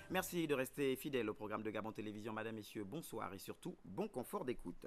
Merci de rester fidèle au programme de Gabon Télévision. Madame, Messieurs, bonsoir et surtout, bon confort d'écoute.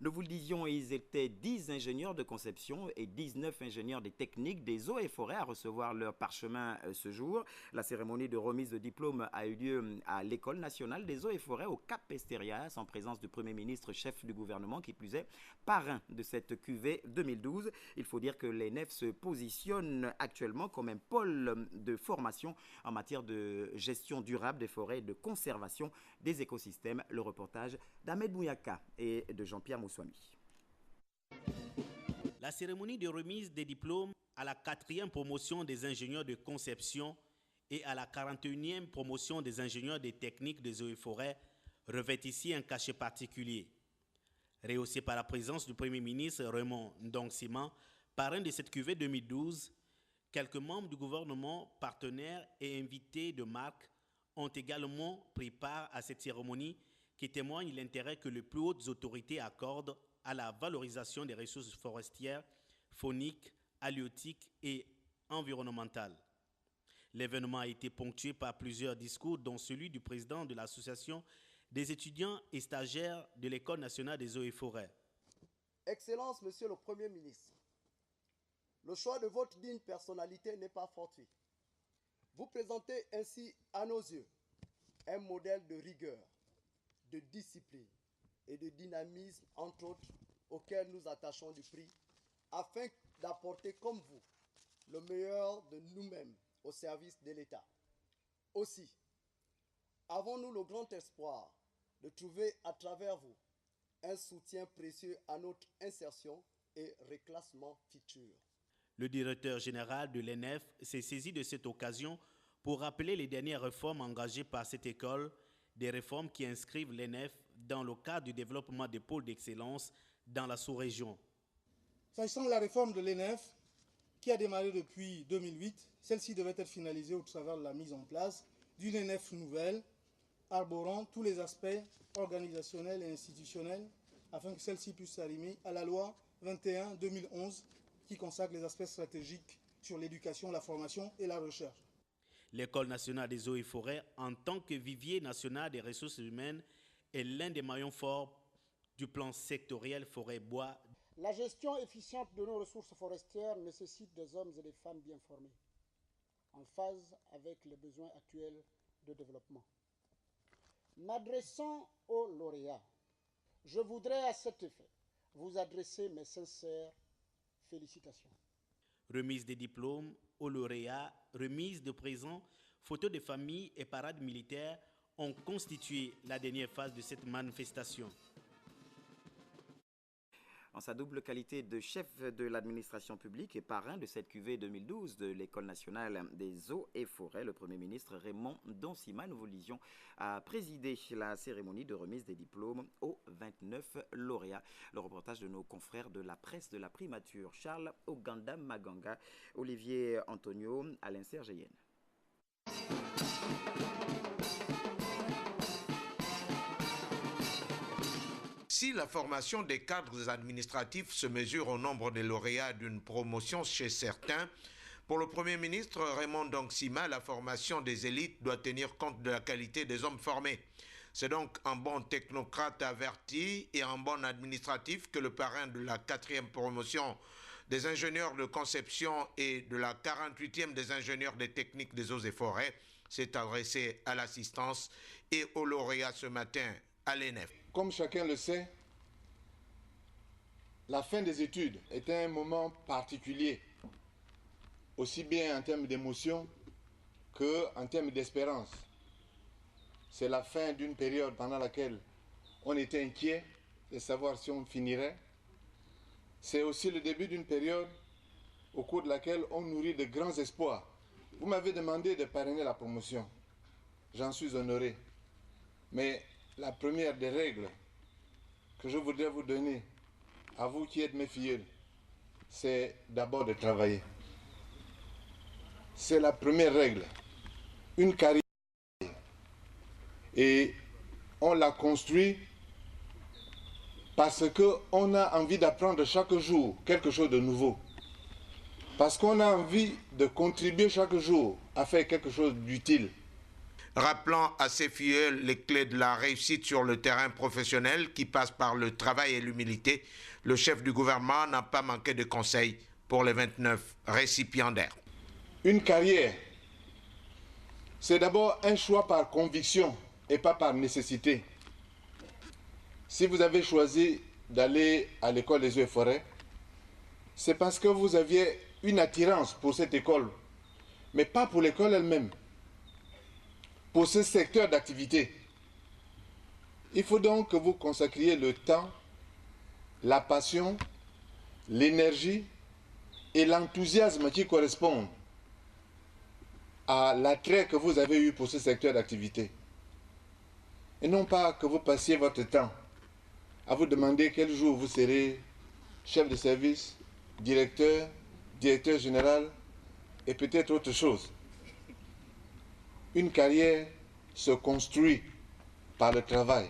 Nous vous le disions, ils étaient 10 ingénieurs de conception et 19 ingénieurs des techniques des eaux et forêts à recevoir leur parchemin ce jour. La cérémonie de remise de diplôme a eu lieu à l'École nationale des eaux et forêts au Cap Estérias en présence du Premier ministre, chef du gouvernement, qui plus est parrain de cette cuvée 2012. Il faut dire que l'ENEF se positionne actuellement comme un pôle de formation en matière de gestion durable des forêts et de conservation des écosystèmes. Le reportage d'Ahmed Mouyaka et de Jean-Pierre Moussouami. La cérémonie de remise des diplômes à la 4e promotion des ingénieurs de conception et à la 41e promotion des ingénieurs des techniques des eaux et forêts revêt ici un cachet particulier. Rehaussé par la présence du Premier ministre Raymond Ndong-Sima, parrain de cette cuvée 2012, quelques membres du gouvernement, partenaires et invités de marque ont également pris part à cette cérémonie qui témoigne de l'intérêt que les plus hautes autorités accordent à la valorisation des ressources forestières, fauniques, halieutiques et environnementales. L'événement a été ponctué par plusieurs discours, dont celui du président de l'association des étudiants et stagiaires de l'École nationale des eaux et forêts. Excellence, Monsieur le Premier ministre, le choix de votre digne personnalité n'est pas fortuit. Vous présentez ainsi à nos yeux un modèle de rigueur, de discipline et de dynamisme, entre autres, auquel nous attachons du prix, afin d'apporter comme vous le meilleur de nous-mêmes au service de l'État. Aussi, avons-nous le grand espoir de trouver à travers vous un soutien précieux à notre insertion et reclassement futur. Le directeur général de l'ENEF s'est saisi de cette occasion pour rappeler les dernières réformes engagées par cette école, des réformes qui inscrivent l'ENEF dans le cadre du développement des pôles d'excellence dans la sous-région. S'agissant de la réforme de l'ENEF, qui a démarré depuis 2008, celle-ci devait être finalisée au travers de la mise en place d'une ENEF nouvelle, arborant tous les aspects organisationnels et institutionnels, afin que celle-ci puisse s'arrimer à la loi 21/2011, qui consacre les aspects stratégiques sur l'éducation, la formation et la recherche. L'École nationale des eaux et forêts, en tant que vivier national des ressources humaines, est l'un des maillons forts du plan sectoriel forêt-bois. La gestion efficiente de nos ressources forestières nécessite des hommes et des femmes bien formés, en phase avec les besoins actuels de développement. M'adressant aux lauréats, je voudrais à cet effet vous adresser mes sincères félicitations. Remise des diplômes aux lauréats, remise de présents, photos de famille et parades militaires ont constitué la dernière phase de cette manifestation. En sa double qualité de chef de l'administration publique et parrain de cette cuvée 2012 de l'École nationale des eaux et forêts, le Premier ministre Raymond Ndong-Sima, nous vous le disions, a présidé la cérémonie de remise des diplômes aux 29 lauréats. Le reportage de nos confrères de la presse de la primature, Charles Oganda Maganga, Olivier Antonio, Alain Sergeyenne. Si la formation des cadres administratifs se mesure au nombre des lauréats d'une promotion chez certains, pour le Premier ministre Raymond Ndong-Sima, la formation des élites doit tenir compte de la qualité des hommes formés. C'est donc un bon technocrate averti et un bon administratif que le parrain de la 4e promotion des ingénieurs de conception et de la 48e des ingénieurs des techniques des eaux et forêts s'est adressé à l'assistance et aux lauréats ce matin à l'ENEF. Comme chacun le sait, la fin des études est un moment particulier, aussi bien en termes d'émotion qu'en termes d'espérance. C'est la fin d'une période pendant laquelle on était inquiet de savoir si on finirait. C'est aussi le début d'une période au cours de laquelle on nourrit de grands espoirs. Vous m'avez demandé de parrainer la promotion. J'en suis honoré. Mais la première des règles que je voudrais vous donner, à vous qui êtes mes filleuls, c'est d'abord de travailler. C'est la première règle. Une carrière. Et on l'a construit parce qu'on a envie d'apprendre chaque jour quelque chose de nouveau. Parce qu'on a envie de contribuer chaque jour à faire quelque chose d'utile. Rappelant à ses filleuls les clés de la réussite sur le terrain professionnel qui passe par le travail et l'humilité, le chef du gouvernement n'a pas manqué de conseils pour les 29 récipiendaires. Une carrière, c'est d'abord un choix par conviction et pas par nécessité. Si vous avez choisi d'aller à l'école des eaux et forêts, c'est parce que vous aviez une attirance pour cette école, mais pas pour l'école elle-même, pour ce secteur d'activité. Il faut donc que vous consacriez le temps, la passion, l'énergie et l'enthousiasme qui correspondent à l'attrait que vous avez eu pour ce secteur d'activité. Et non pas que vous passiez votre temps à vous demander quel jour vous serez chef de service, directeur, directeur général et peut-être autre chose. Une carrière se construit par le travail.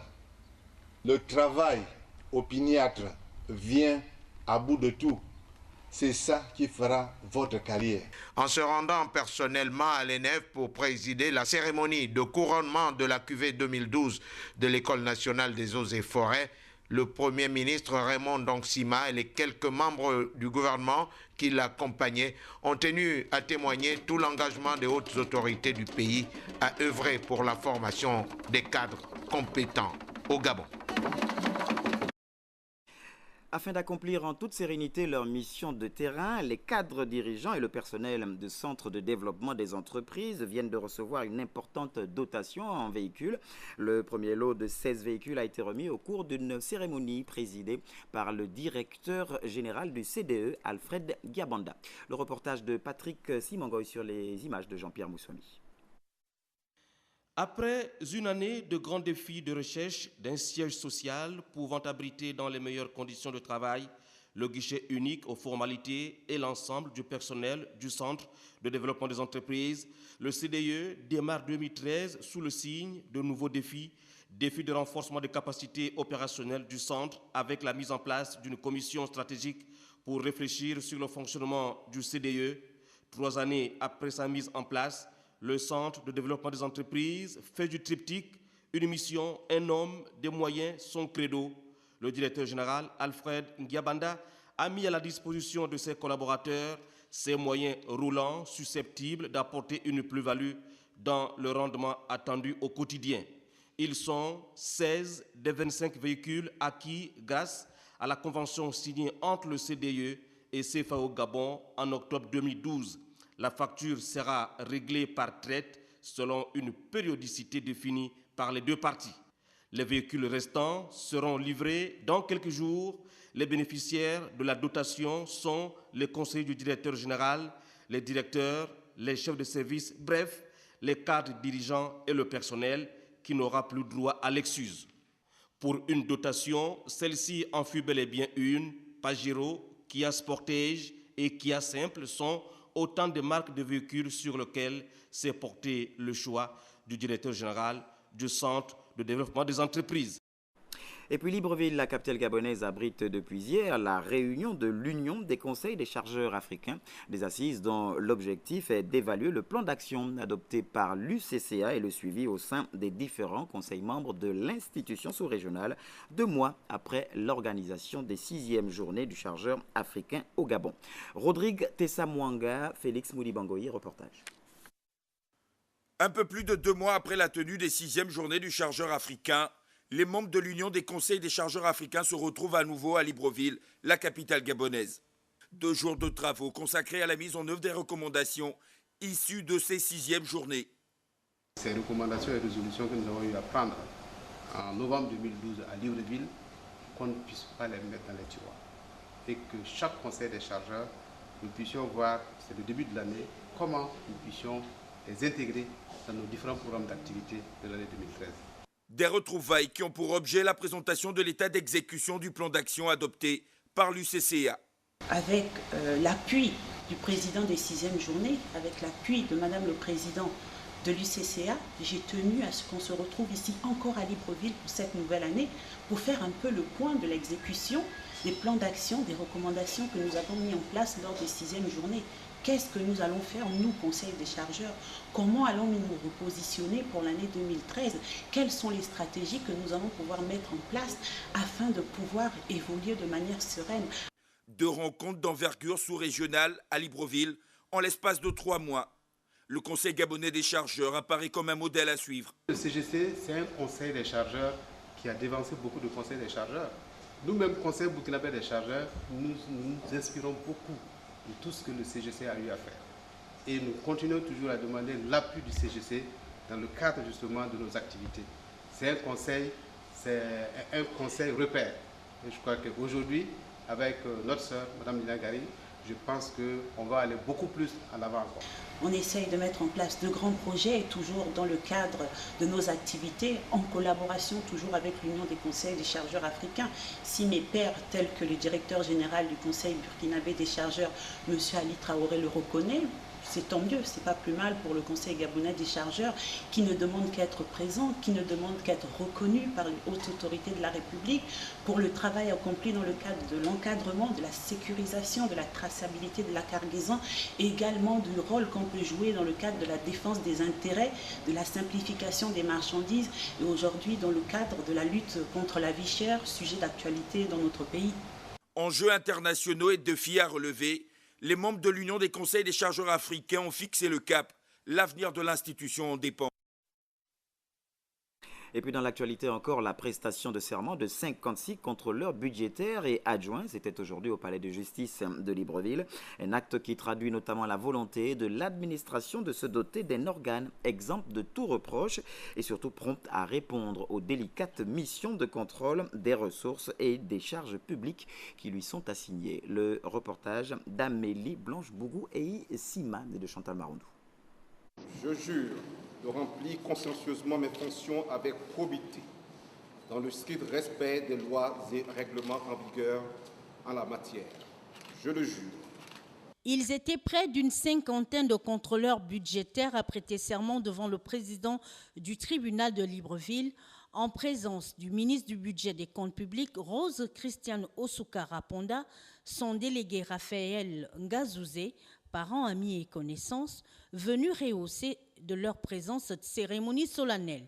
Le travail opiniâtre vient à bout de tout. C'est ça qui fera votre carrière. En se rendant personnellement à l'ENEF pour présider la cérémonie de couronnement de la cuvée 2012 de l'École nationale des eaux et forêts, le Premier ministre Raymond Ndongsima et les quelques membres du gouvernement qui l'accompagnaient ont tenu à témoigner tout l'engagement des hautes autorités du pays à œuvrer pour la formation des cadres compétents au Gabon. Afin d'accomplir en toute sérénité leur mission de terrain, les cadres dirigeants et le personnel du Centre de développement des entreprises viennent de recevoir une importante dotation en véhicules. Le premier lot de 16 véhicules a été remis au cours d'une cérémonie présidée par le directeur général du CDE, Alfred Giabanda. Le reportage de Patrick Simangoy sur les images de Jean-Pierre Moussoni. Après une année de grands défis de recherche d'un siège social pouvant abriter dans les meilleures conditions de travail le guichet unique aux formalités et l'ensemble du personnel du Centre de développement des entreprises, le CDE démarre 2013 sous le signe de nouveaux défis de renforcement des capacités opérationnelles du centre avec la mise en place d'une commission stratégique pour réfléchir sur le fonctionnement du CDE. 3 années après sa mise en place, le Centre de développement des entreprises fait du triptyque une mission, un homme, des moyens, son credo. Le directeur général, Alfred Giabanda, a mis à la disposition de ses collaborateurs ces moyens roulants susceptibles d'apporter une plus-value dans le rendement attendu au quotidien. Ils sont 16 des 25 véhicules acquis grâce à la convention signée entre le CDE et CFAO Gabon en octobre 2012. La facture sera réglée par traite selon une périodicité définie par les deux parties. Les véhicules restants seront livrés dans quelques jours. Les bénéficiaires de la dotation sont les conseillers du directeur général, les directeurs, les chefs de service, bref, les cadres dirigeants et le personnel qui n'aura plus droit à l'excuse. Pour une dotation, celle-ci en fut bel et bien une. Pajero, Kia Sportage et Kia Simple sont autant de marques de véhicules sur lesquelles s'est porté le choix du directeur général du Centre de développement des entreprises. Et puis Libreville, la capitale gabonaise, abrite depuis hier la réunion de l'Union des conseils des chargeurs africains, des assises dont l'objectif est d'évaluer le plan d'action adopté par l'UCCA et le suivi au sein des différents conseils membres de l'institution sous-régionale, 2 mois après l'organisation des 6e journées du chargeur africain au Gabon. Rodrigue Tessamouanga, Félix Moulibangoyi, reportage. Un peu plus de 2 mois après la tenue des 6e journées du chargeur africain, les membres de l'Union des conseils des chargeurs africains se retrouvent à nouveau à Libreville, la capitale gabonaise. 2 jours de travaux consacrés à la mise en œuvre des recommandations issues de ces 6e journées. Ces recommandations et résolutions que nous avons eu à prendre en novembre 2012 à Libreville, qu'on ne puisse pas les mettre dans les tiroirs. Et que chaque conseil des chargeurs, nous puissions voir, c'est le début de l'année, comment nous puissions les intégrer dans nos différents programmes d'activité de l'année 2013. Des retrouvailles qui ont pour objet la présentation de l'état d'exécution du plan d'action adopté par l'UCCA. Avec l'appui du président des 6e journées, avec l'appui de Madame le Président de l'UCCA, j'ai tenu à ce qu'on se retrouve ici encore à Libreville pour cette nouvelle année pour faire un peu le point de l'exécution des plans d'action, des recommandations que nous avons mis en place lors des 6e journées. Qu'est-ce que nous allons faire, nous, Conseil des chargeurs? Comment allons-nous nous repositionner pour l'année 2013? Quelles sont les stratégies que nous allons pouvoir mettre en place afin de pouvoir évoluer de manière sereine? 2 rencontres d'envergure sous-régionale à Libreville en l'espace de 3 mois. Le Conseil gabonais des chargeurs apparaît comme un modèle à suivre. Le CGC, c'est un conseil des chargeurs qui a dévancé beaucoup de conseils des chargeurs. Nous-mêmes, Conseil burkinabé des chargeurs, nous nous inspirons beaucoup de tout ce que le CGC a eu à faire. Et nous continuons toujours à demander l'appui du CGC dans le cadre justement de nos activités. C'est un conseil repère. Et je crois qu'aujourd'hui, avec notre sœur, Mme Nina Gari, je pense qu'on va aller beaucoup plus en avant encore. On essaye de mettre en place de grands projets, toujours dans le cadre de nos activités, en collaboration toujours avec l'Union des conseils des chargeurs africains. Si mes pairs, tels que le directeur général du Conseil burkinabé des chargeurs, M. Ali Traoré, le reconnaît, c'est tant mieux, c'est pas plus mal pour le Conseil gabonais des chargeurs qui ne demande qu'à être présent, qui ne demande qu'à être reconnu par les hautes autorités de la République pour le travail accompli dans le cadre de l'encadrement, de la sécurisation, de la traçabilité de la cargaison et également du rôle qu'on peut jouer dans le cadre de la défense des intérêts, de la simplification des marchandises et aujourd'hui dans le cadre de la lutte contre la vie chère, sujet d'actualité dans notre pays. Enjeux internationaux et défis à relever, les membres de l'Union des conseils des chargeurs africains ont fixé le cap. L'avenir de l'institution en dépend. Et puis dans l'actualité encore, la prestation de serment de 56 contrôleurs budgétaires et adjoints, c'était aujourd'hui au palais de justice de Libreville. Un acte qui traduit notamment la volonté de l'administration de se doter d'un organe exempt de tout reproche et surtout prompt à répondre aux délicates missions de contrôle des ressources et des charges publiques qui lui sont assignées. Le reportage d'Amélie Blanche-Bougou et Siman et de Chantal Marondou. Je jure de remplir consciencieusement mes fonctions avec probité, dans le strict respect des lois et règlements en vigueur en la matière. Je le jure. Ils étaient près d'une 50aine de contrôleurs budgétaires à prêter serment devant le président du tribunal de Libreville, en présence du ministre du Budget et des Comptes publics, Rose Christiane Osuka-Raponda, son délégué Raphaël Ngazouzé, parents, amis et connaissances, venus rehausser de leur présence cette cérémonie solennelle.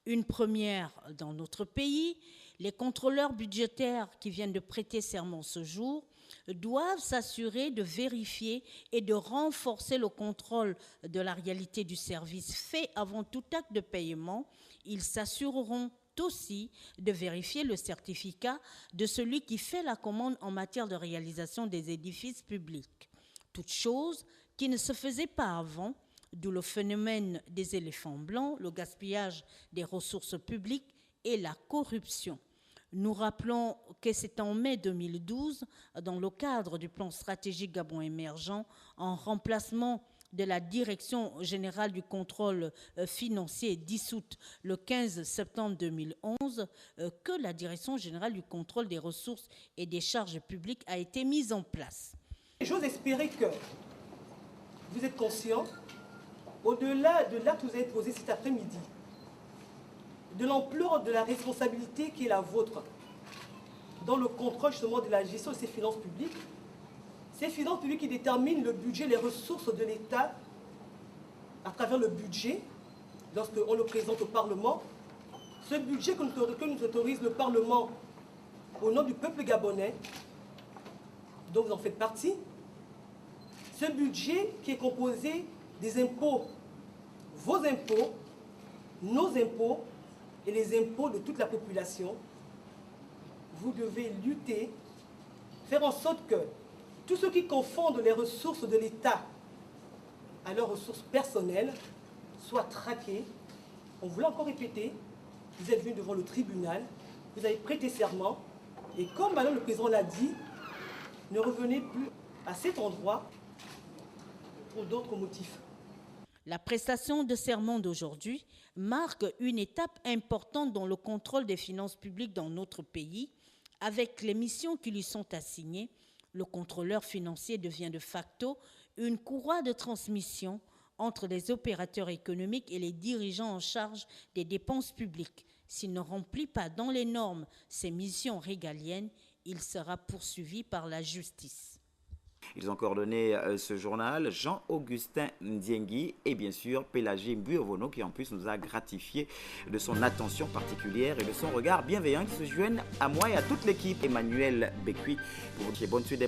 Une première dans notre pays, les contrôleurs budgétaires qui viennent de prêter serment ce jour doivent s'assurer de vérifier et de renforcer le contrôle de la réalité du service fait avant tout acte de paiement. Ils s'assureront aussi de vérifier le certificat de celui qui fait la commande en matière de réalisation des édifices publics. Toute chose qui ne se faisait pas avant, d'où le phénomène des éléphants blancs, le gaspillage des ressources publiques et la corruption. Nous rappelons que c'est en mai 2012, dans le cadre du plan stratégique Gabon émergent, en remplacement de la Direction générale du contrôle financier dissoute le 15 septembre 2011, que la Direction générale du contrôle des ressources et des charges publiques a été mise en place. J'ose espérer que vous êtes conscients, au-delà de l'acte que vous avez posé cet après-midi, de l'ampleur de la responsabilité qui est la vôtre dans le contrôle justement de la gestion de ces finances publiques qui déterminent le budget, les ressources de l'État à travers le budget, lorsqu'on le présente au Parlement. Ce budget que nous autorise le Parlement au nom du peuple gabonais, dont vous en faites partie, ce budget qui est composé des impôts, vos impôts, nos impôts et les impôts de toute la population, vous devez lutter, faire en sorte que tous ceux qui confondent les ressources de l'État à leurs ressources personnelles soient traqués. On vous l'a encore répété, vous êtes venus devant le tribunal, vous avez prêté serment, et comme Madame le Président l'a dit, ne revenez plus à cet endroit pour d'autres motifs. La prestation de serment d'aujourd'hui marque une étape importante dans le contrôle des finances publiques dans notre pays. Avec les missions qui lui sont assignées, le contrôleur financier devient de facto une courroie de transmission entre les opérateurs économiques et les dirigeants en charge des dépenses publiques. S'il ne remplit pas dans les normes ses missions régaliennes, il sera poursuivi par la justice. Ils ont coordonné ce journal, Jean-Augustin Ndiengui et bien sûr Pélagie Mbuovono qui en plus nous a gratifié de son attention particulière et de son regard bienveillant qui se joignent à moi et à toute l'équipe. Emmanuel Bekui pour votre bonne suite des